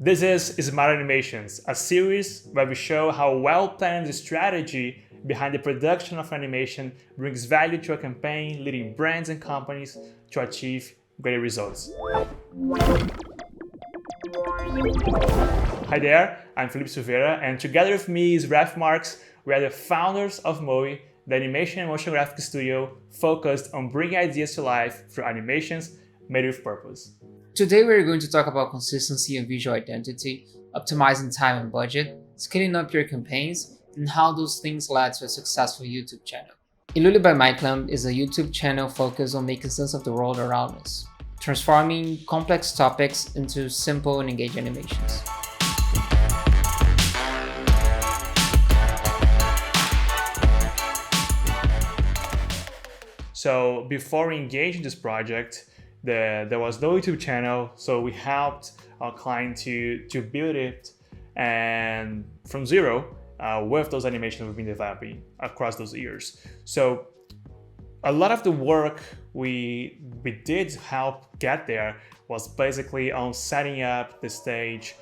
This is Smart Animations, a series where we show how well-planned the strategy behind the production of animation brings value to a campaign, leading brands and companies to achieve greater results. Hi there, I'm Felipe and together with me is Raff Marks. We are the founders of Moe, the animation and motion graphic studio focused on bringing ideas to life through animations made with purpose. Today we're going to talk about consistency and visual identity, optimizing time and budget, scaling up your campaigns, and how those things led to a successful YouTube channel. Iluli by MyClamp is a YouTube channel focused on making sense of the world around us, transforming complex topics into simple and engaging animations. So before we engage in this project, there was no YouTube channel, so we helped our client to build it and from zero with those animations we've been developing across those years. So a lot of the work we did to help get there was basically on setting up the stage,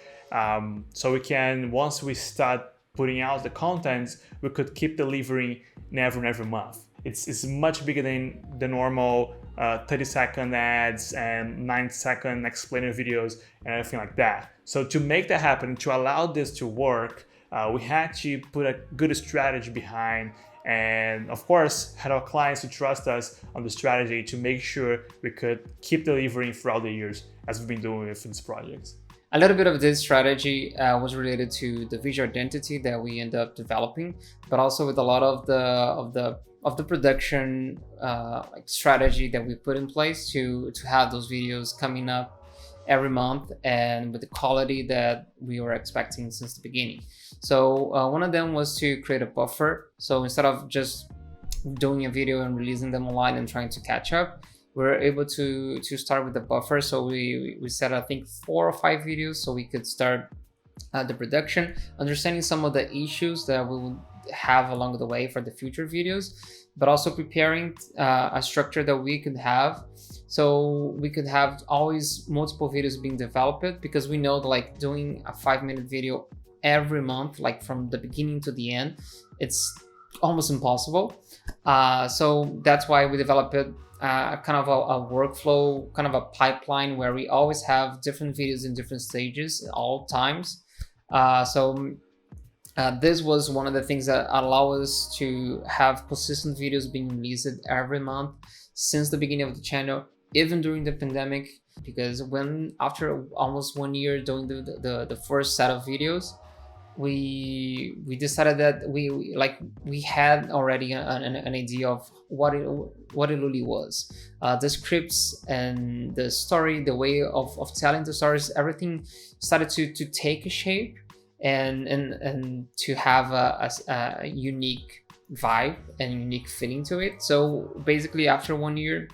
so we can, once we start putting out the content, we could keep delivering every month. It's much bigger than the normal 30-second ads and 9-second explainer videos and everything like that. So to make that happen, to allow this to work, we had to put a good strategy behind, and of course had our clients to trust us on the strategy to make sure we could keep delivering throughout the years as we've been doing with this project. A little bit of this strategy was related to the visual identity that we end up developing, but also with a lot of the production strategy that we put in place to have those videos coming up every month and with the quality that we were expecting since the beginning. So one of them was to create a buffer. So instead of just doing a video and releasing them online and trying to catch up, we're able to start with the buffer. So we set, I think, 4 or 5 videos so we could start the production, understanding some of the issues that we would have along the way for the future videos, but also preparing a structure that we could have, so we could have always multiple videos being developed, because we know that like doing a 5-minute video every month, like from the beginning to the end, it's almost impossible. So that's why we developed kind of a workflow, kind of a pipeline where we always have different videos in different stages at all times. This was one of the things that allow us to have consistent videos being released every month since the beginning of the channel, even during the pandemic, because when after almost 1 year doing the first set of videos, we decided that we had already an idea of what iluli was. The scripts and the story, the way of telling the stories, everything started to take a shape and to have a unique vibe and unique feeling to it. So basically after 1 year,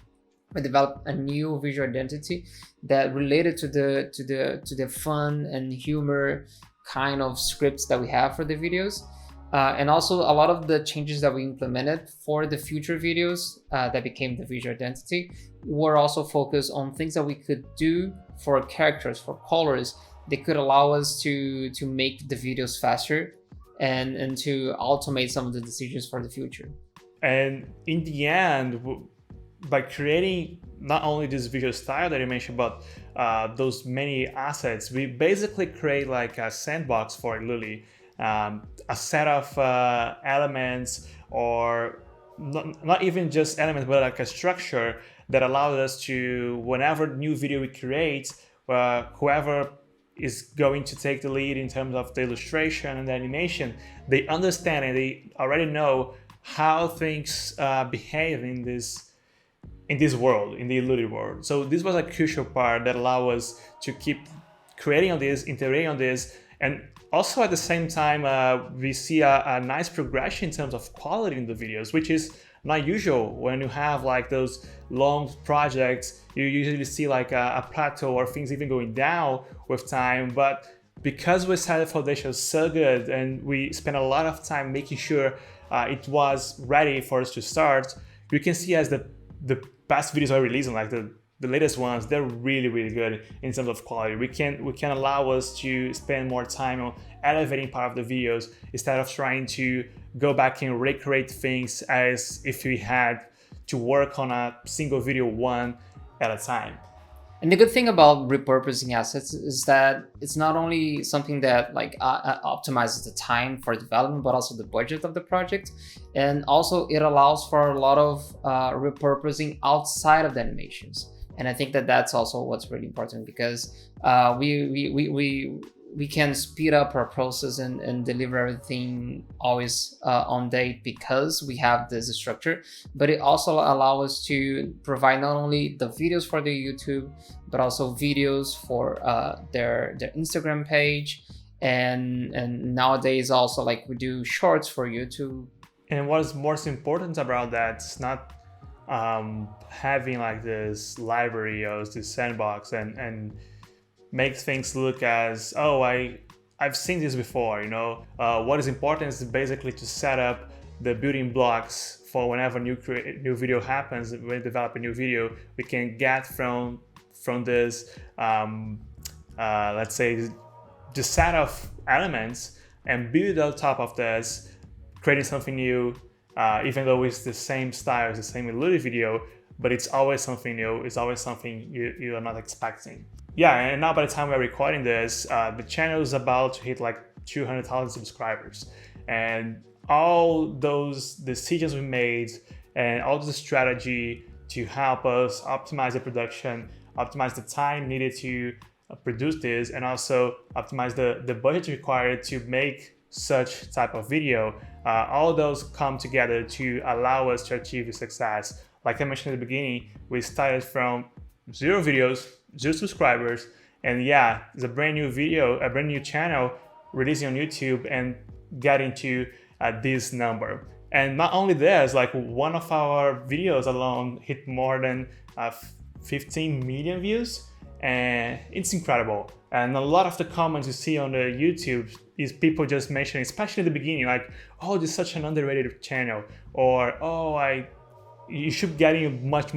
we developed a new visual identity that related to the fun and humor kind of scripts that we have for the videos, and also a lot of the changes that we implemented for the future videos that became the visual identity were also focused on things that we could do for characters, for colors. They could allow us to make the videos faster and to automate some of the decisions for the future. And in the end, by creating not only this visual style that you mentioned, but those many assets, we basically create like a sandbox for iluli, a set of elements, or not even just elements, but like a structure that allows us to, whenever new video we create, whoever is going to take the lead in terms of the illustration and the animation, they understand and they already know how things behave in this world, in the iluli world. So this was a crucial part that allowed us to keep creating on this, iterating on this, and also at the same time we see a nice progression in terms of quality in the videos, which is not usual. When you have like those long projects, you usually see like a plateau or things even going down with time. But because we set the foundation so good and we spent a lot of time making sure it was ready for us to start, you can see as the past videos are releasing, like the the latest ones, they're really good in terms of quality. We can allow us to spend more time on elevating part of the videos instead of trying to go back and recreate things as if we had to work on a single video one at a time. And the good thing about repurposing assets is that it's not only something that like optimizes the time for development, but also the budget of the project. And also it allows for a lot of repurposing outside of the animations. And I think that that's also what's really important, because we can speed up our process and deliver everything always on date because we have this structure. But it also allows us to provide not only the videos for the YouTube, but also videos for their Instagram page, and nowadays also like we do shorts for YouTube. And what is most important about that is not having like this library or this sandbox and make things look as, oh, I've seen this before, you know. What is important is basically to set up the building blocks for whenever new video happens. When we develop a new video, we can get from this, let's say, the set of elements and build on top of this, creating something new, even though it's the same style, it's the same iluli video, but it's always something new. It's always something you are not expecting. Yeah, and now by the time we're recording this, the channel is about to hit like 200,000 subscribers. And all those decisions we made and all the strategy to help us optimize the production, optimize the time needed to produce this, and also optimize the budget required to make such type of video, all those come together to allow us to achieve success. Like I mentioned at the beginning, we started from 0 videos, 0 subscribers, and yeah, it's a brand new video, a brand new channel releasing on YouTube and getting to this number. And not only this, like one of our videos alone hit more than 15 million views, and it's incredible. And a lot of the comments you see on the YouTube is people just mentioning, especially at the beginning, like, oh, this is such an underrated channel, or oh, you should get much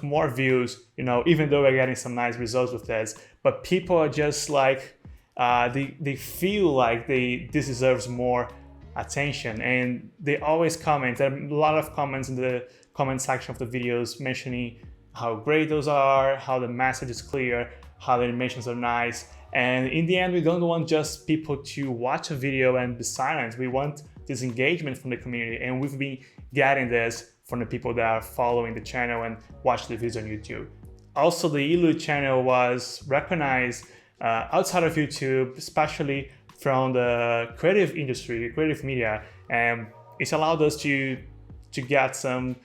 more views, you know, even though we're getting some nice results with this. But people are just like, they feel like this deserves more attention, and they always comment. There are a lot of comments in the comment section of the videos mentioning how great those are, how the message is clear, how the animations are nice. And in the end, we don't want just people to watch a video and be silent. We want this engagement from the community, and we've been getting this from the people that are following the channel and watch the videos on YouTube. Also, the iluli channel was recognized outside of YouTube, especially from the creative industry, creative media, and it's allowed us to get some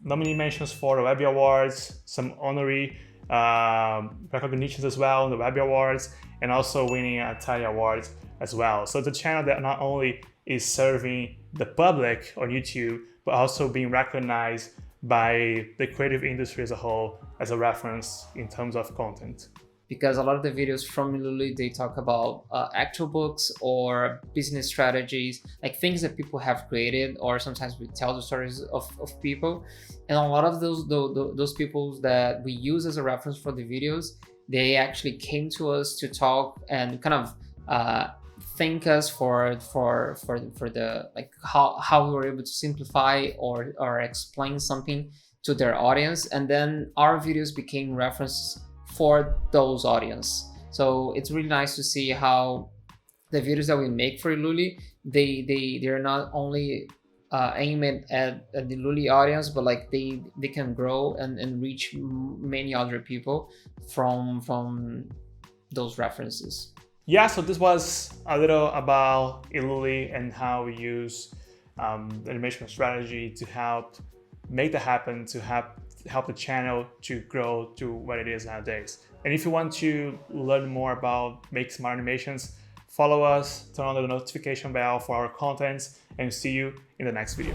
nominee mentions for the Webby Awards, some honorary recognitions as well in the Webby Awards, and also winning a Tally Awards as well. So it's a channel that not only is serving the public on YouTube, but also being recognized by the creative industry as a whole as a reference in terms of content. Because a lot of the videos from iluli, they talk about actual books or business strategies, like things that people have created, or sometimes we tell the stories of people. And a lot of those people that we use as a reference for the videos, they actually came to us to talk and kind of thank us for the like how we were able to simplify or explain something to their audience, and then our videos became references for those audience. So it's really nice to see how the videos that we make for iluli, they're not only aimed at the iluli audience, but like they can grow and reach many other people from those references. Yeah, so this was a little about iluli and how we use the animation strategy to help make that happen, to help the channel to grow to what it is nowadays. And if you want to learn more about Make Smart Animations, follow us, turn on the notification bell for our contents, and see you in the next video.